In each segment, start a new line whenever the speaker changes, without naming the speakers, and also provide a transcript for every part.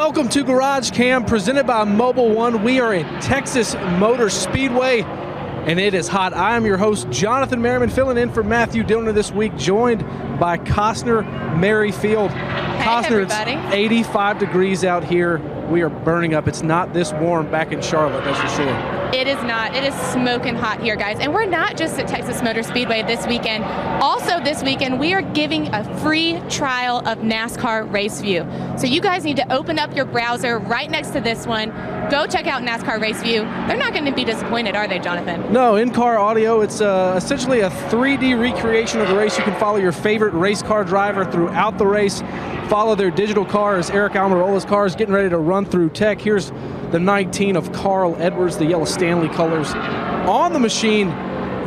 Welcome to GarageCam, presented by Mobile One. We are at Texas Motor Speedway, and it is hot. I am your host, Jonathan Merriman, filling in for Matthew Dillner this week, joined by Costner, Merrifield. Costner,
everybody.
It's 85 degrees out here. We are burning up. It's not this warm back in Charlotte, that's for sure.
It is not. It is smoking hot here, guys. And we're not just at Texas Motor Speedway this weekend. Also this weekend, we are giving a free trial of NASCAR Race View. So you guys need to open up your browser right next to this one. Go check out NASCAR Race View. They're not going to be disappointed, are they, Jonathan?
No, in-car audio. It's essentially a 3D recreation of the race. You can follow your favorite race car driver throughout the race. Follow their digital car as Eric Almirola's car is getting ready to run through tech. Here's the 19 of Carl Edwards, the yellow Stanley colors, on the machine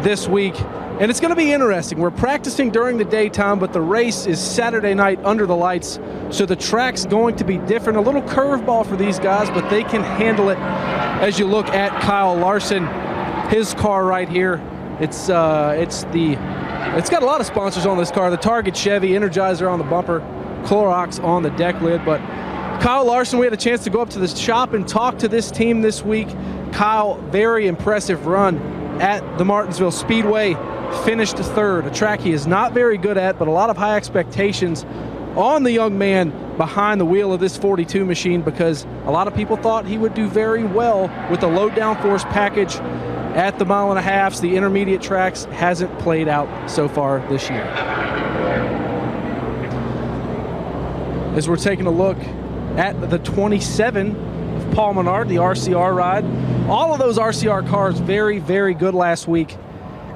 this week. And it's going to be interesting. We're practicing during the daytime, but the race is Saturday night under the lights. So the track's going to be different. A little curveball for these guys, but they can handle it. As you look at Kyle Larson, his car right here, it's got a lot of sponsors on this car. The Target Chevy, Energizer on the bumper, Clorox on the deck lid. But Kyle Larson, we had a chance to go up to the shop and talk to this team this week. Kyle, very impressive run at the Martinsville Speedway. Finished third, a track he is not very good at, but a lot of high expectations on the young man behind the wheel of this 42 machine, because a lot of people thought he would do very well with the low downforce package at the mile and a halfs. The intermediate tracks hasn't played out so far this year. As we're taking a look at the 27 of Paul Menard, the RCR ride. All of those RCR cars very, very good last week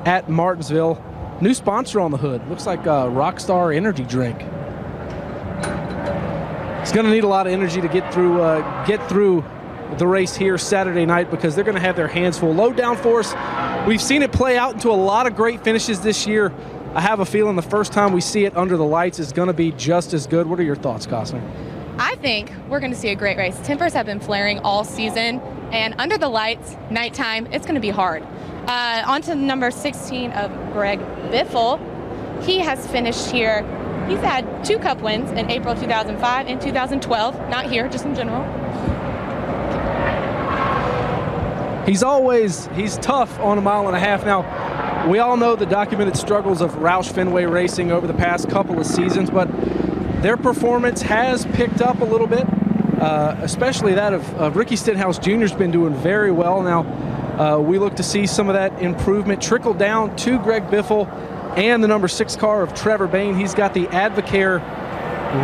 at Martinsville. New sponsor on the hood. Looks like a Rockstar energy drink. It's going to need a lot of energy to get through the race here Saturday night, because they're going to have their hands full. Low downforce. We've seen it play out into a lot of great finishes this year. I have a feeling the first time we see it under the lights is going to be just as good. What are your thoughts, Costner?
I think we're going to see a great race. Tempers have been flaring all season, and under the lights, nighttime, it's going to be hard. On to number 16 of Greg Biffle. He has finished here. He's had 2 Cup wins in April 2005 and 2012. Not here, just in general.
He's tough on a mile and a half. Now, we all know the documented struggles of Roush Fenway Racing over the past couple of seasons, but their performance has picked up a little bit, especially that of Ricky Stenhouse Jr. has been doing very well. Now, we look to see some of that improvement trickle down to Greg Biffle and the number 6 car of Trevor Bain. He's got the Advocare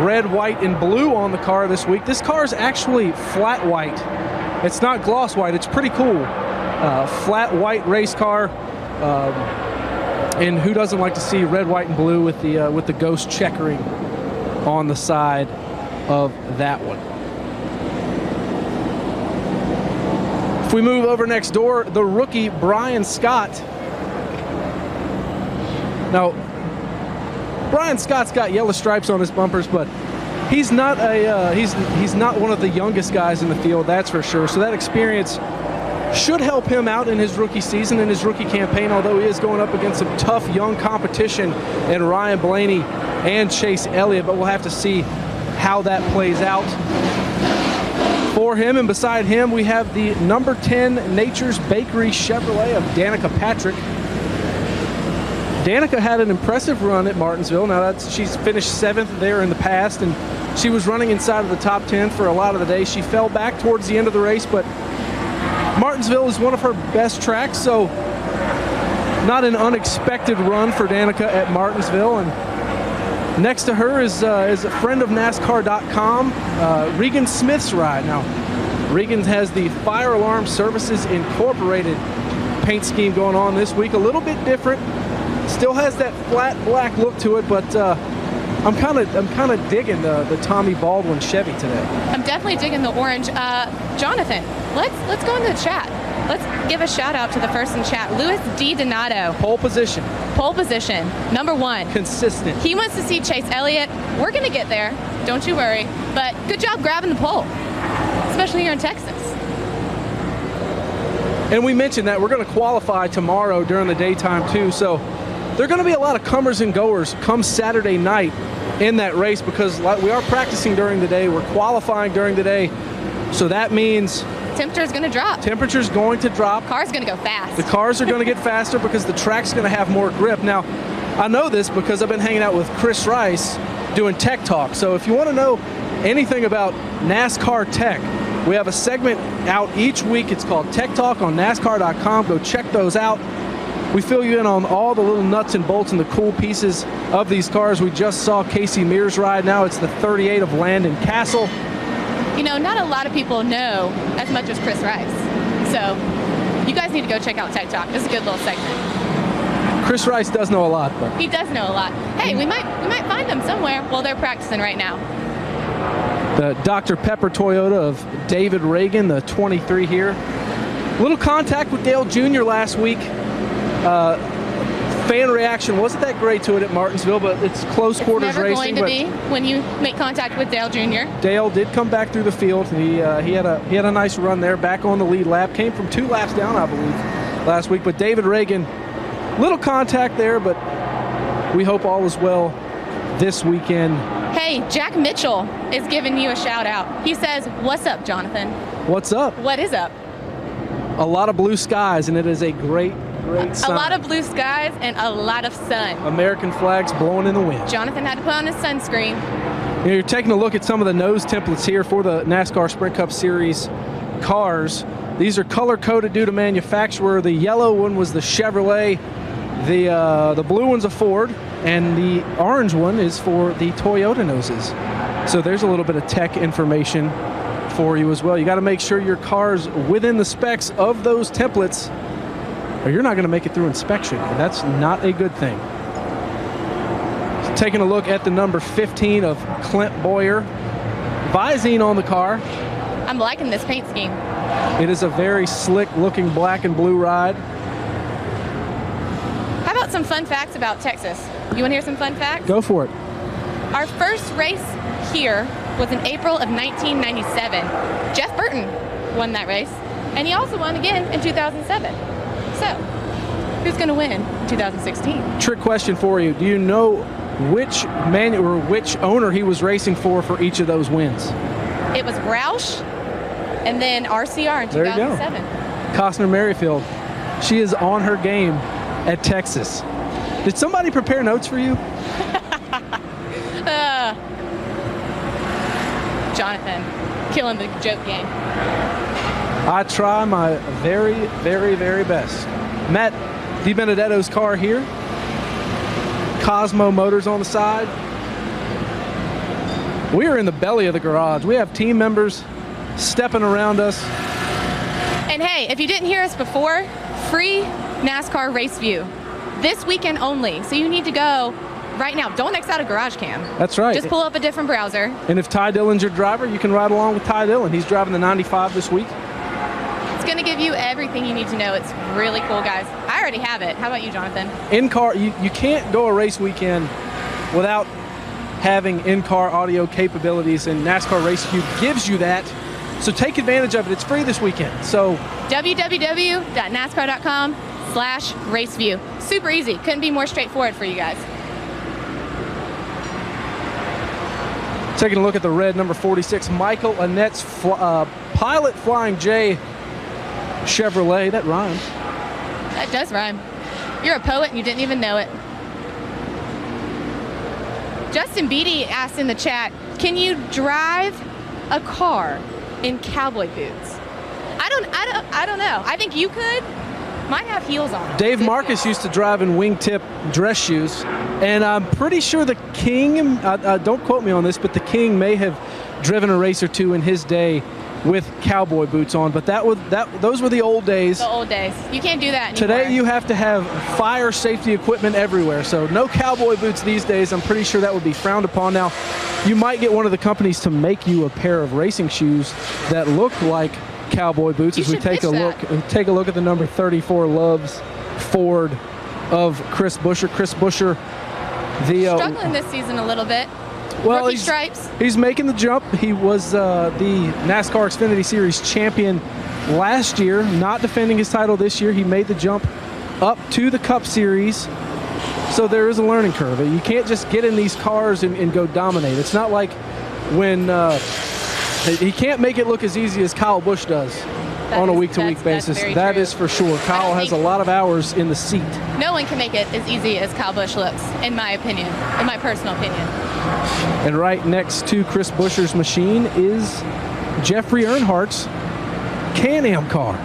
red, white, and blue on the car this week. This car is actually flat white. It's not gloss white. It's pretty cool. Flat white race car. And who doesn't like to see red, white, and blue with the ghost checkering on the side of that one? If we move over next door, the rookie Brian Scott. Now, Brian Scott's got yellow stripes on his bumpers, but he's not he's not one of the youngest guys in the field, that's for sure. So that experience should help him out in his rookie season, in his rookie campaign, although he is going up against some tough young competition in Ryan Blaney and Chase Elliott. But we'll have to see how that plays out for him. And beside him, we have the number 10 Nature's Bakery Chevrolet of Danica Patrick. Danica had an impressive run at Martinsville. Now, she's finished 7th there in the past, and she was running inside of the top 10 for a lot of the day. She fell back towards the end of the race, but Martinsville is one of her best tracks, so not an unexpected run for Danica at Martinsville. And next to her is a friend of NASCAR.com, Regan Smith's ride. Now, Regan has the Fire Alarm Services Incorporated paint scheme going on this week. A little bit different. Still has that flat black look to it, but I'm kind of digging the Tommy Baldwin Chevy today. I'm
definitely digging the orange. Jonathan, let's go into the chat. Let's give a shout out to the first in chat, Louis D. Donato.
Pole position.
Pole position, number 1.
Consistent.
He wants to see Chase Elliott. We're going to get there, don't you worry. But good job grabbing the pole, especially here in Texas.
And we mentioned that we're going to qualify tomorrow during the daytime too, so there are going to be a lot of comers and goers come Saturday night in that race, because we are practicing during the day, we're qualifying during the day, so that means
temperature's going to drop.
Temperature's going to drop.
Car's going to go fast.
The cars are going to get faster because the track's going to have more grip. Now, I know this because I've been hanging out with Chris Rice doing Tech Talk. So if you want to know anything about NASCAR tech, we have a segment out each week. It's called Tech Talk on NASCAR.com. Go check those out. We fill you in on all the little nuts and bolts and the cool pieces of these cars. We just saw Casey Mears ride. Now it's the 38 of Landon Castle.
You know, not a lot of people know as much as Chris Rice. So you guys need to go check out Tech Talk. This is a good little segment.
Chris Rice does know a lot, but
he does know a lot. Hey, we might find them somewhere. Well, they're practicing right now.
The Dr. Pepper Toyota of David Reagan, the 23 here. Little contact with Dale Jr. last week. Fan reaction wasn't that great to it at Martinsville, but it's close quarters racing.
It's never going to be when you make contact with Dale Jr.
Dale did come back through the field. He had a nice run there, back on the lead lap. Came from 2 laps down, I believe, last week. But David Reagan, little contact there, but we hope all is well this weekend.
Hey, Jack Mitchell is giving you a shout out. He says, "What's up, Jonathan?"
What's up?
What is up?
A lot of blue skies, and it is a great sign.
A lot of blue skies and a lot of sun.
American flags blowing in the wind.
Jonathan had to put on his sunscreen.
You know, you're taking a look at some of the nose templates here for the NASCAR Sprint Cup Series cars. These are color-coded due to manufacturer. The yellow one was the Chevrolet. The blue one's a Ford, and the orange one is for the Toyota noses. So there's a little bit of tech information for you as well. You got to make sure your car's within the specs of those templates, or you're not going to make it through inspection. That's not a good thing. Taking a look at the number 15 of Clint Boyer. Visine on the car.
I'm liking this paint scheme.
It is a very slick looking black and blue ride.
How about some fun facts about Texas? You want to hear some fun facts?
Go for it.
Our first race here was in April of 1997. Jeff Burton won that race, and he also won again in 2007. So, who's going to win in 2016?
Trick question for you. Do you know which which owner he was racing for each of those wins?
It was Roush and then RCR in 2007.
There you go. Costner Merrifield. She is on her game at Texas. Did somebody prepare notes for you?
Jonathan, killing the joke game.
I try my very, very, very best. Matt DiBenedetto's car here. Cosmo Motors on the side. We are in the belly of the garage. We have team members stepping around us.
And hey, if you didn't hear us before, free NASCAR race view. This weekend only. So you need to go right now. Don't X out a GarageCam.
That's right.
Just pull up a different browser.
And if Ty Dillon's your driver, you can ride along with Ty Dillon. He's driving the 95 this week.
It's going to give you everything you need to know. It's really cool, guys. I already have it. How about you, Jonathan?
In-car, you can't go a race weekend without having in-car audio capabilities, and NASCAR Race View gives you that. So take advantage of it. It's free this weekend. So
www.nascar.com/raceview. Super easy. Couldn't be more straightforward for you guys.
taking a look at the red number 46, Michael Annette's Pilot Flying J Chevrolet. That rhymes.
That does rhyme. You're a poet and you didn't even know it. Justin Beatty asked in the chat, can you drive a car in cowboy boots? I don't know. I think you could. Might have heels on.
Dave Marcus used to drive in wingtip dress shoes, and I'm pretty sure the King, don't quote me on this, but the King may have driven a race or two in his day with cowboy boots on, but those were the old days.
The old days. You can't do that anymore.
Today you have to have fire safety equipment everywhere, so no cowboy boots these days. I'm pretty sure that would be frowned upon. Now, you might get one of the companies to make you a pair of racing shoes that look like cowboy boots as we take a look at the number 34 Loves Ford of Chris Buescher. Chris Buescher, the
struggling this season a little bit.
Well,
Rookie stripes.
He's making the jump. He was the NASCAR Xfinity Series champion last year, not defending his title this year. He made the jump up to the Cup Series. So there is a learning curve. You can't just get in these cars and go dominate. It's not like when he can't make it look as easy as Kyle Busch does on a week-to-week basis. That is for sure. Kyle has a lot of hours in the seat.
No one can make it as easy as Kyle Busch looks, in my opinion, in my personal opinion.
And right next to Chris Buescher's machine is Jeffrey Earnhardt's Can-Am car.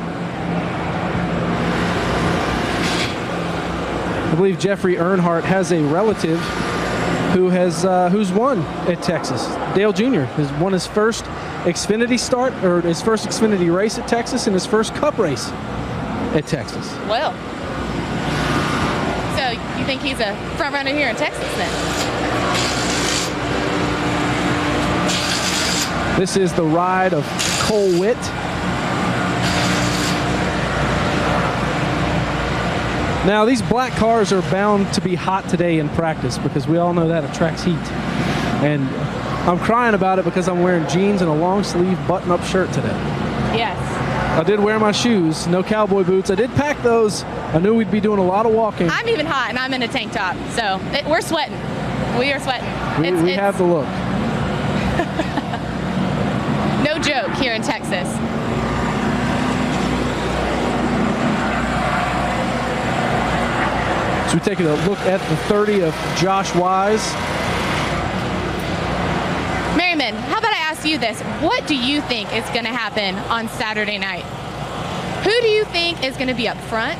I believe Jeffrey Earnhardt has a relative who's won at Texas. Dale Jr. has won his first Xfinity start, or his first Xfinity race at Texas, and his first Cup race at Texas.
Well, so you think he's a front runner here in Texas then?
This is the ride of Cole Witt. Now, these black cars are bound to be hot today in practice because we all know that attracts heat. And I'm crying about it because I'm wearing jeans and a long sleeve button-up shirt today.
Yes.
I did wear my shoes, no cowboy boots. I did pack those. I knew we'd be doing a lot of walking.
I'm even hot and I'm in a tank top, so we're sweating. We are sweating.
We have the look.
No joke here in Texas.
So we're taking a look at the 30 of Josh Wise.
Merryman, how about I ask you this? What do you think is going to happen on Saturday night? Who do you think is going to be up front?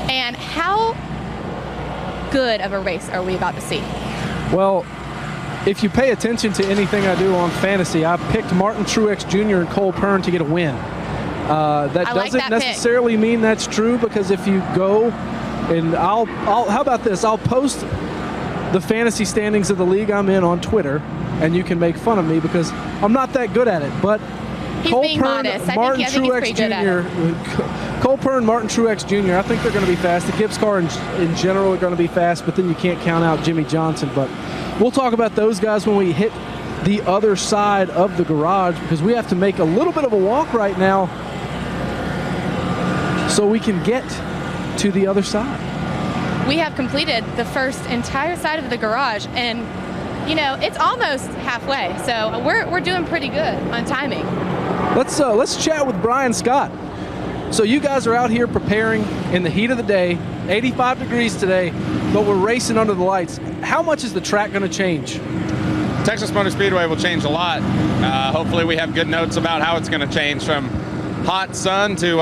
And how good of a race are we about to see?
Well, if you pay attention to anything I do on fantasy, I picked Martin Truex Jr. and Cole Pearn to get a win. That doesn't necessarily mean that's true, because if you go and how about this? I'll post the fantasy standings of the league I'm in on Twitter, and you can make fun of me because I'm not that good at it. But Cole Pearn, Martin Truex Jr., Cole Pearn, Martin Truex Jr., I think they're going to be fast. The Gibbs car in general are going to be fast, but then you can't count out Jimmy Johnson. But we'll talk about those guys when we hit the other side of the garage, because we have to make a little bit of a walk right now so we can get to the other side.
We have completed the first entire side of the garage, and you know, it's almost halfway, so we're doing pretty good on timing.
Let's chat with Brian Scott. So you guys are out here preparing in the heat of the day, 85 degrees today, but we're racing under the lights. How much is the track going to change?
Texas Motor Speedway will change a lot. Hopefully we have good notes about how it's going to change from hot sun to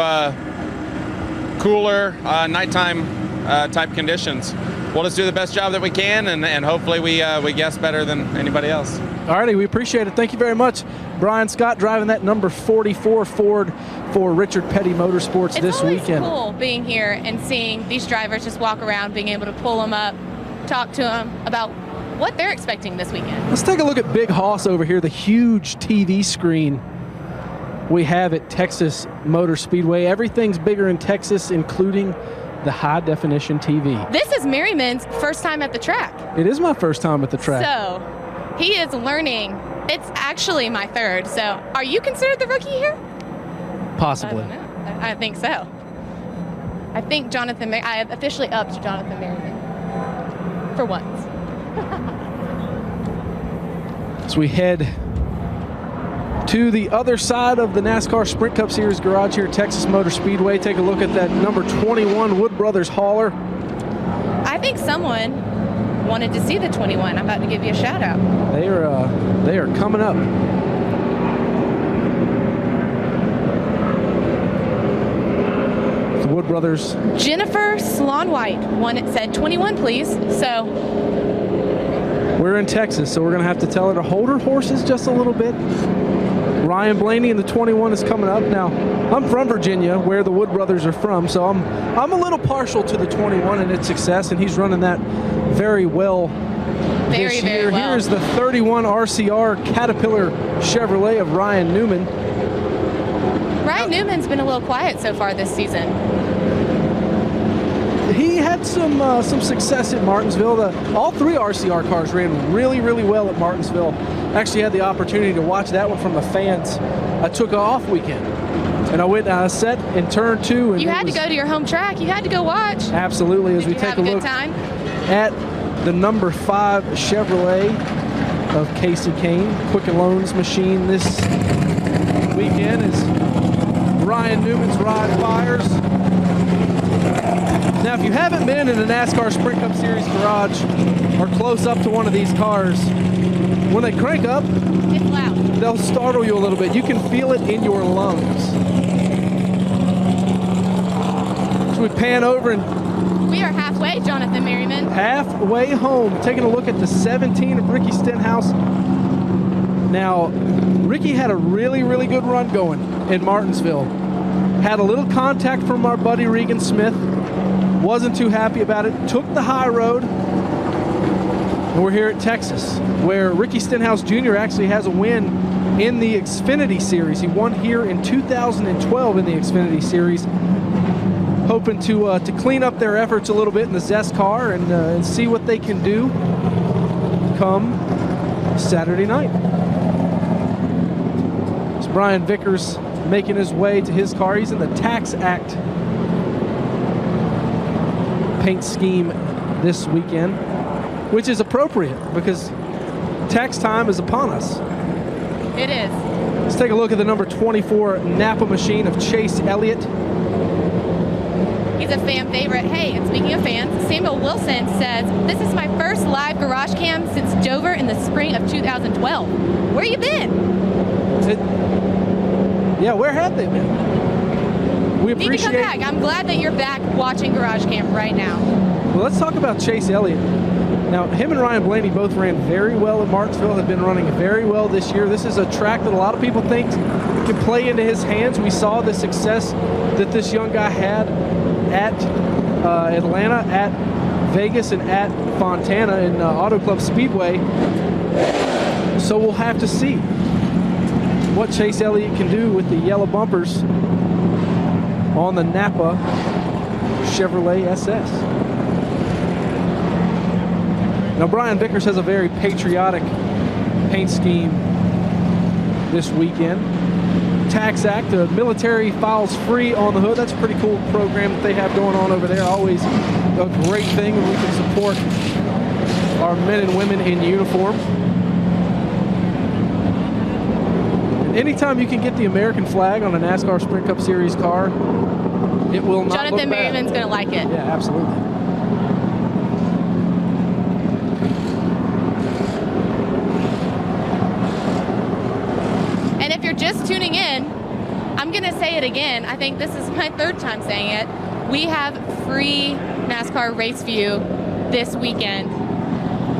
cooler nighttime type conditions. We'll just do the best job that we can, and hopefully we guess better than anybody else.
All righty, we appreciate it. Thank you very much. Brian Scott driving that number 44 Ford for Richard Petty Motorsports this weekend.
It's always cool being here and seeing these drivers just walk around, being able to pull them up, talk to them about what they're expecting this weekend.
Let's take a look at Big Hoss over here, the huge TV screen we have at Texas Motor Speedway. Everything's bigger in Texas, including the high-definition TV.
This is Merryman's first time at the track.
It is my first time at the track.
So he is learning. It's actually my third. So are you considered the rookie here?
Possibly.
I don't know. I think so. I think I have officially upped Jonathan Merryman for once.
So we head to the other side of the NASCAR Sprint Cup Series garage here at Texas Motor Speedway. Take a look at that number 21 Wood Brothers hauler.
I think someone wanted to see the 21. I'm about to give you a shout out.
They are coming up. The Wood Brothers.
Jennifer Slon-White said 21, please. So
we're in Texas, so we're going to have to tell her to hold her horses just a little bit. Ryan Blaney in the 21 is coming up. Now, I'm from Virginia, where the Wood Brothers are from, so I'm a little partial to the 21 and its success, and he's running that very well this year.
Very well.
Here's the 31 RCR Caterpillar Chevrolet of Ryan Newman.
Ryan Newman's been a little quiet so far this season.
He had some success at Martinsville. All three RCR cars ran really, really well at Martinsville. Actually had the opportunity to watch that one from the fans. I took an off weekend, and I went set in turn 2. And
you had to go to your home track. You had to go watch.
Absolutely. As we take a look
Did you have a good time?
at the number 5 Chevrolet of Casey Kane. Quicken Loans machine this weekend as Ryan Newman's ride fires. Now, if you haven't been in a NASCAR Sprint Cup Series garage or close up to one of these cars, when they crank up,
It's loud.
they'll startle you a little bit. You can feel it in your lungs. So we pan over and
We are halfway, Jonathan Merryman.
halfway home, taking a look at the 17 of Ricky Stenhouse. Now, Ricky had a really, really good run going in Martinsville. Had a little contact from our buddy Regan Smith. Wasn't too happy about it. Took the high road. And we're here at Texas, where Ricky Stenhouse Jr. actually has a win in the Xfinity Series. He won here in 2012 in the Xfinity Series. Hoping to clean up their efforts a little bit in the Zest car and see what they can do come Saturday night. It's Brian Vickers making his way to his car. He's in the Tax Act paint scheme this weekend, which is appropriate because tax time is upon us.
It is.
Let's take a look at the number 24 Napa machine of Chase Elliott.
He's a fan favorite. Hey, and speaking of fans, Samuel Wilson says, this is my first live garage cam since Dover in the spring of 2012. Where you been?
Yeah, where have they been? We
Need to come back. I'm glad that you're back watching Garage Cam right now.
Well, let's talk about Chase Elliott. Now, him and Ryan Blaney both ran very well at Martinsville, have been running very well this year. This is a track that a lot of people think can play into his hands. We saw the success that this young guy had at Atlanta, at Vegas, and at Fontana in Auto Club Speedway. So we'll have to see what Chase Elliott can do with the yellow bumpers on the Napa Chevrolet SS. Now, Brian Vickers has a very patriotic paint scheme this weekend. Tax Act, the military files free on the hood. That's a pretty cool program that they have going on over there. Always a great thing when we can support our men and women in uniform. Anytime you can get the American flag on a NASCAR Sprint Cup Series car, it will not
Jonathan
look bad.
Merriman's going to like it.
Yeah, absolutely.
And if you're just tuning in, I'm going to say it again. I think this is my third time saying it. We have free NASCAR race view this weekend.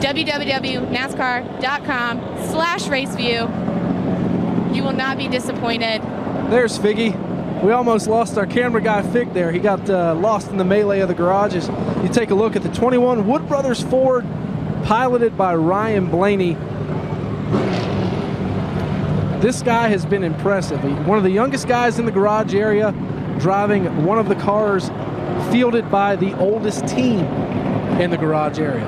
www.nascar.com/raceview. You will not be disappointed.
There's Figgy. We almost lost our camera guy Fig there. He got lost in the melee of the garages. You take a look at the 21 Wood Brothers Ford, piloted by Ryan Blaney. This guy has been impressive. He's one of the youngest guys in the garage area, driving one of the cars fielded by the oldest team in the garage area.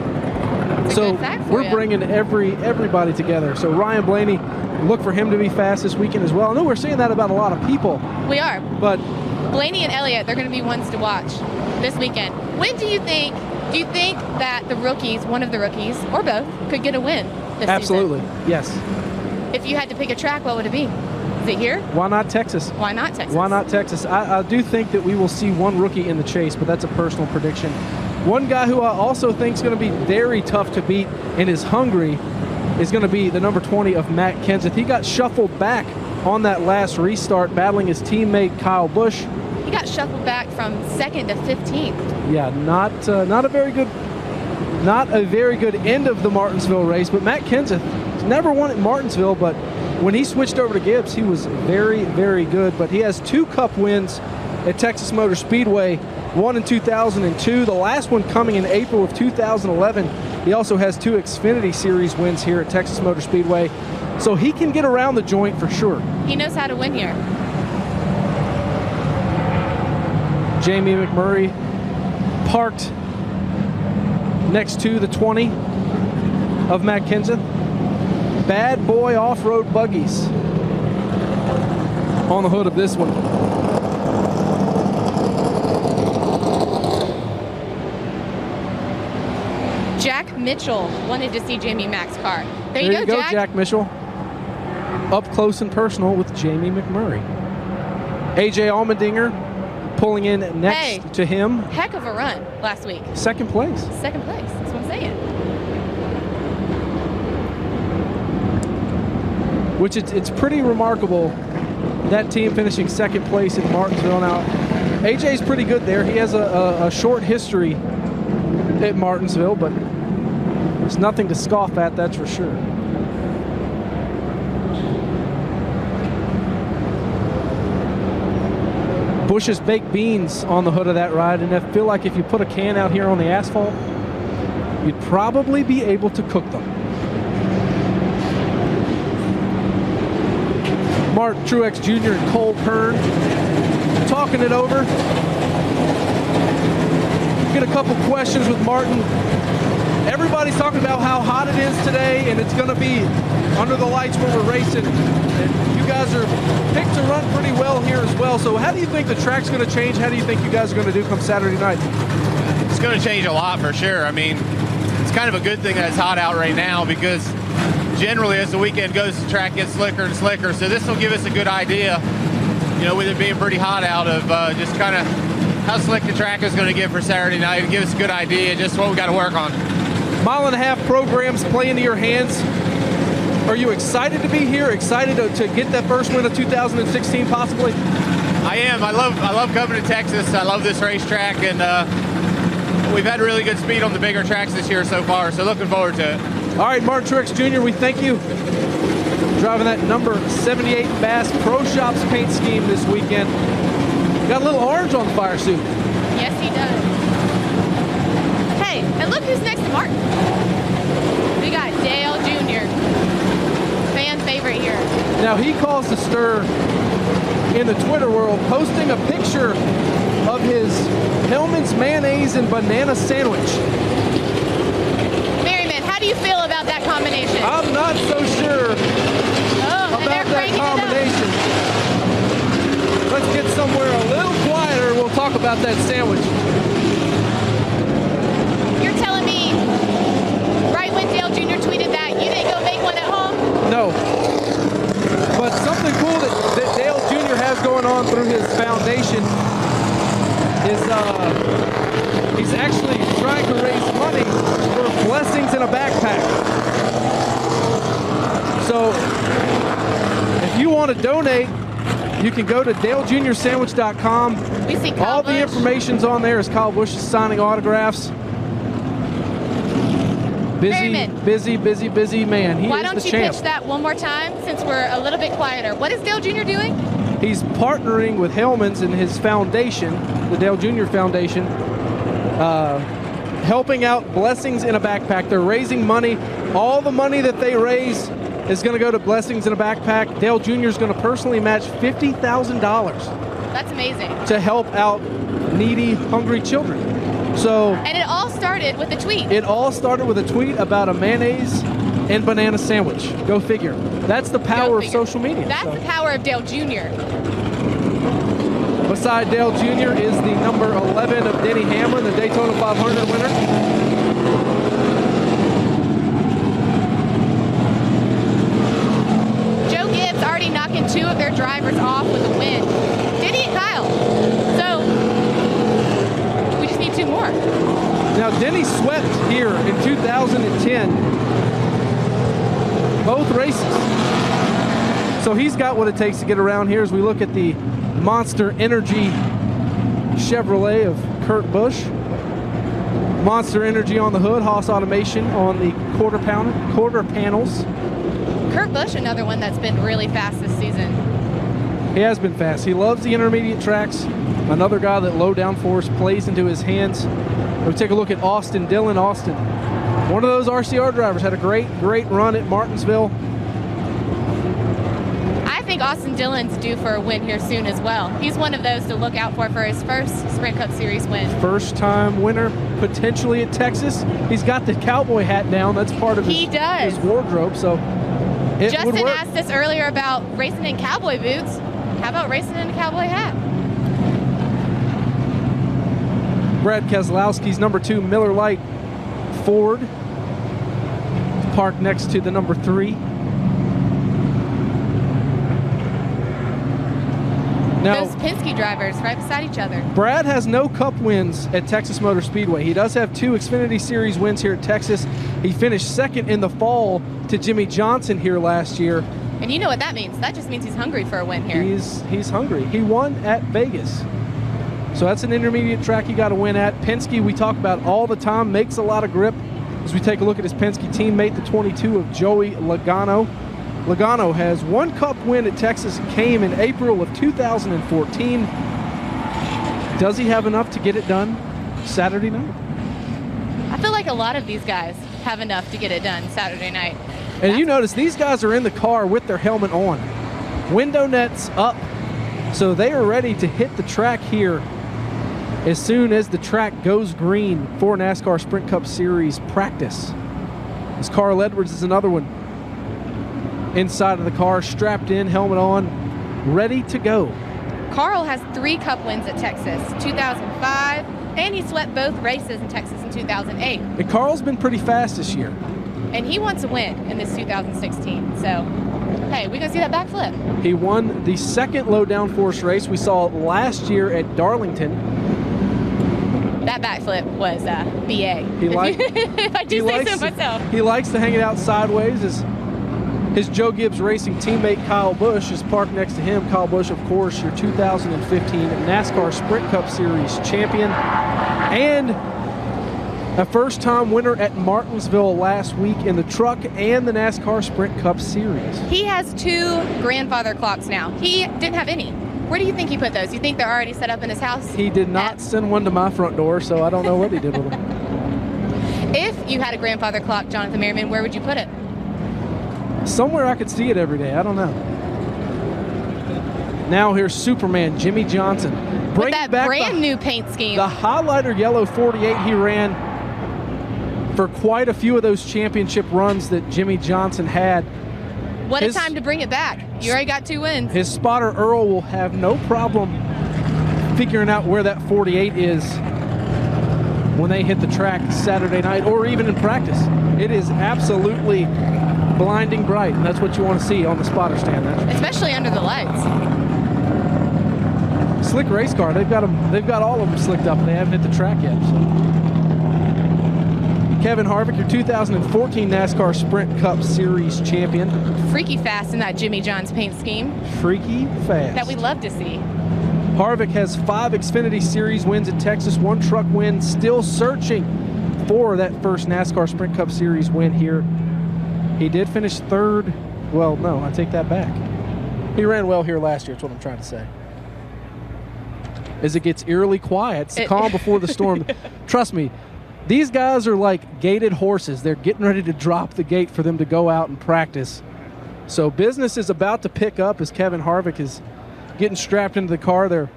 So we're bringing everybody together. So Ryan Blaney, look for him to be fast this weekend as well. I know we're saying that about a lot of people.
We are.
But
Blaney and Elliott, they're going to be ones to watch this weekend. When do you think that the rookies, one of the rookies, or both, could get a win this
absolutely,
season?
yes.
If you had to pick a track, what would it be? Is it here?
Why not Texas?
Why not Texas?
Why not Texas? I do think that we will see one rookie in the chase, but that's a personal prediction. One guy who I also think is going to be very tough to beat and is hungry is going to be the number 20 of Matt Kenseth. He got shuffled back on that last restart, battling his teammate Kyle Busch.
He got shuffled back from 2nd to 15th.
Yeah, not a very good end of the Martinsville race. But Matt Kenseth never won at Martinsville, but when he switched over to Gibbs, he was very, very good. But he has 2 Cup wins at Texas Motor Speedway, one in 2002, the last one coming in April of 2011. He also has 2 Xfinity Series wins here at Texas Motor Speedway. So he can get around the joint for sure.
He knows how to win here.
Jamie McMurray parked next to the 20 of Matt Kenseth. Bad boy off-road buggies on the hood of this one.
Jack Mitchell wanted to see Jamie Mack's car. There
you go, Jack Mitchell. Up close and personal with Jamie McMurray. AJ Allmendinger pulling in next to him.
Heck of a run last week.
Second place.
Second place, that's what I'm saying.
Which it's pretty remarkable, that team finishing second place in Martinsville. Now, AJ's pretty good there. He has a short history at Martinsville, but it's nothing to scoff at, that's for sure. Bush's Baked Beans on the hood of that ride, and I feel like if you put a can out here on the asphalt, you'd probably be able to cook them. Mark Truex Jr. and Cole Pern talking it over. Get a couple questions with Martin. Everybody's talking about how hot it is today, and it's going to be under the lights when we're racing. And you guys are picked to run pretty well here as well. So how do you think the track's going to change? How do you think you guys are going to do come Saturday night?
It's going to change a lot for sure. I mean, it's kind of a good thing that it's hot out right now, because generally as the weekend goes, the track gets slicker and slicker. So this will give us a good idea, you know, with it being pretty hot out, of just kind of how slick the track is going to get for Saturday night. It'll give us a good idea just what we got to work on.
Mile-and-a-half programs play into your hands. Are you excited to be here? Excited to get that first win of 2016 possibly?
I am. I love coming to Texas. I love this racetrack, and we've had really good speed on the bigger tracks this year so far, so looking forward to it.
All right, Mark Truex Jr., we thank you. Driving that number 78 Bass Pro Shops paint scheme this weekend. Got a little orange on the fire suit.
Yes, he does. Hey, and look who's next to Martin. We got Dale Jr., fan favorite here.
Now, he caused a stir in the Twitter world, posting a picture of his Hellman's mayonnaise and banana sandwich.
Merryman, how do you feel about that combination?
I'm not so sure about that combination. Let's get somewhere a little quieter and we'll talk about that sandwich.
You're telling me right when Dale Jr. tweeted that, you didn't go make one at home?
No. But something cool that Dale Jr. has going on through his foundation is he's actually trying to raise money for Blessings in a Backpack. So if you want to donate, you can go to DaleJrSandwich.com.
We see Kyle
All
Busch.
the information's on there as Kyle Busch is signing autographs. Busy man. He
Why
is
don't
the
you
champ.
pitch that one more time since we're a little bit quieter? What is Dale Jr. doing?
He's partnering with Hellman's and his foundation, the Dale Jr. Foundation, helping out Blessings in a Backpack. They're raising money. All the money that they raise is going to go to Blessings in a Backpack. Dale Jr. is going to personally match $50,000.
That's amazing.
To help out needy, hungry children. So,
and it all started with a tweet.
It all started with a tweet about a mayonnaise and banana sandwich. Go figure. That's the power of social media.
That's the power of Dale Jr.
Beside Dale Jr. is the number 11 of Denny Hamlin, the Daytona 500 winner.
Joe Gibbs already knocking two of their drivers off with a win. Denny and Kyle. So we just need two more.
Now Denny swept here in 2010. Both races. So he's got what it takes to get around here as we look at the Monster Energy Chevrolet of Kurt Busch. Monster Energy on the hood, Haas Automation on the quarter panels.
Kurt Busch, another one that's been really fast this season.
He has been fast. He loves the intermediate tracks. Another guy that low downforce plays into his hands. We take a look at Austin Dillon. Austin, one of those RCR drivers, had a great run at Martinsville.
I think Austin Dillon's due for a win here soon as well. He's one of those to look out for his first Sprint Cup Series win.
First time winner potentially at Texas. He's got the cowboy hat down. That's part of his wardrobe. So it
Justin
would work.
asked us earlier about racing in cowboy boots. How about racing in a cowboy hat?
Brad Keselowski's number 2 Miller Lite Ford parked next to the number 3. Now,
Those Penske drivers right beside each other.
Brad has no Cup wins at Texas Motor Speedway. He does have 2 Xfinity Series wins here at Texas. He finished second in the fall to Jimmy Johnson here last year.
And you know what that means. That just means he's hungry for a win here.
He's hungry. He won at Vegas. So that's an intermediate track you got to win at. Penske, we talk about all the time, makes a lot of grip. As we take a look at his Penske teammate, the 22 of Joey Logano. Logano has 1 Cup win at Texas, came in April of 2014. Does he have enough to get it done Saturday night?
I feel like a lot of these guys have enough to get it done Saturday night.
And you notice these guys are in the car with their helmet on. Window nets up, so they are ready to hit the track here as soon as the track goes green for NASCAR Sprint Cup Series practice. As Carl Edwards is another one. Inside of the car, strapped in, helmet on, ready to go.
Carl has 3 Cup wins at Texas, 2005, and he swept both races in Texas in 2008.
And Carl's been pretty fast this year.
And he wants a win in this 2016. So, hey, we gonna see that backflip.
He won the second low downforce race we saw last year at Darlington.
That backflip was BA. If I do say so myself.
He likes to hang it out sideways as his Joe Gibbs Racing teammate Kyle Busch is parked next to him. Kyle Busch, of course, your 2015 NASCAR Sprint Cup Series champion and a first-time winner at Martinsville last week in the truck and the NASCAR Sprint Cup Series.
He has 2 grandfather clocks now. He didn't have any. Where do you think he put those? You think they're already set up in his house?
He did not send one to my front door, so I don't know what he did with them.
If you had a grandfather clock, Jonathan Merriman, where would you put it?
Somewhere I could see it every day. I don't know. Now here's Superman Jimmy Johnson.
With that brand new paint scheme.
The highlighter yellow 48 he ran for quite a few of those championship runs that Jimmy Johnson had.
What a time to bring it back. You already got 2 wins.
His spotter Earl will have no problem figuring out where that 48 is when they hit the track Saturday night or even in practice. It is absolutely blinding bright, and that's what you want to see on the spotter stand.
Especially under the lights.
Slick race car. They've got all of them slicked up, and they haven't hit the track yet. So. Kevin Harvick, your 2014 NASCAR Sprint Cup Series champion.
Freaky fast in that Jimmy John's paint scheme.
Freaky fast.
That we love to see.
Harvick has 5 Xfinity Series wins at Texas, 1 truck win, still searching for that first NASCAR Sprint Cup Series win here. He did finish 3rd. Well, no, I take that back. He ran well here last year, that's what I'm trying to say. As it gets eerily quiet, it's the calm before the storm. Trust me, these guys are like gated horses. They're getting ready to drop the gate for them to go out and practice. So business is about to pick up as Kevin Harvick is getting strapped into the car. They're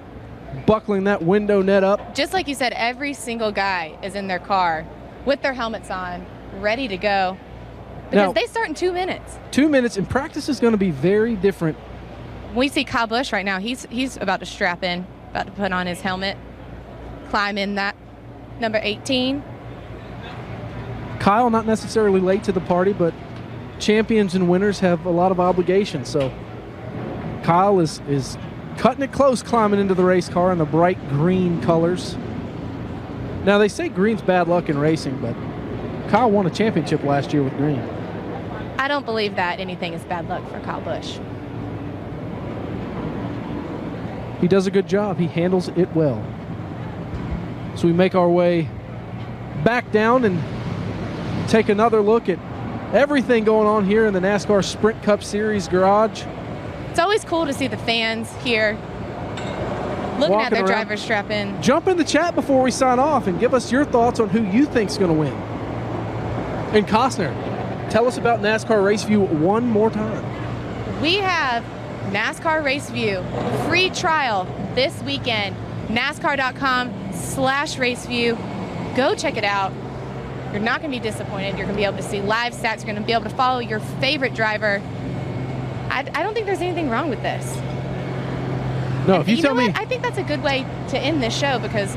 buckling that window net up.
Just like you said, every single guy is in their car with their helmets on, ready to go. Because they start in 2 minutes.
2 minutes, and practice is going to be very different.
We see Kyle Busch right now. He's about to strap in, about to put on his helmet, climb in that number 18.
Kyle not necessarily late to the party, but champions and winners have a lot of obligations. So Kyle is cutting it close, climbing into the race car in the bright green colors. Now, they say green's bad luck in racing, but Kyle won a championship last year with green.
I don't believe that anything is bad luck for Kyle Busch.
He does a good job. He handles it well. So we make our way back down and take another look at everything going on here in the NASCAR Sprint Cup Series garage.
It's always cool to see the fans here looking at their drivers strap in.
Jump in the chat before we sign off and give us your thoughts on who you think's going to win. And Costner, tell us about NASCAR Race View one more time.
We have NASCAR Race View free trial this weekend. NASCAR.com/raceview. Go check it out. You're not going to be disappointed. You're going to be able to see live stats. You're going to be able to follow your favorite driver. I don't think there's anything wrong with this.
No, if you tell me.
I think that's a good way to end this show because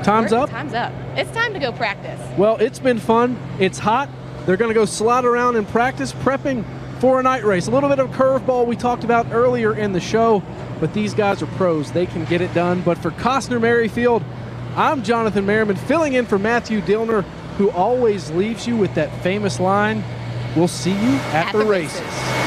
time's up.
Time's up. it's time to go practice.
Well, it's been fun. It's hot. They're going to go slide around and practice, prepping for a night race. A little bit of curveball we talked about earlier in the show, but these guys are pros. They can get it done. But for Costner Merrifield, I'm Jonathan Merriman, filling in for Matthew Dillner, who always leaves you with that famous line, "We'll see you at the races."